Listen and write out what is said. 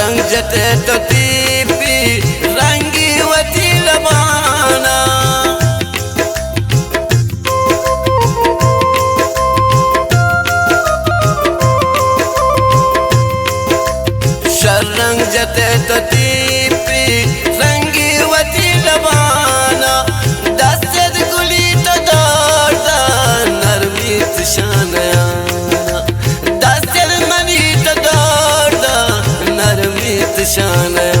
रंग जते तो दीपी रंगी वती लबाना शरंग जते तो दीपी रंगी वती लबाना दस्तद गुली तो दौड़ता नरमी शानया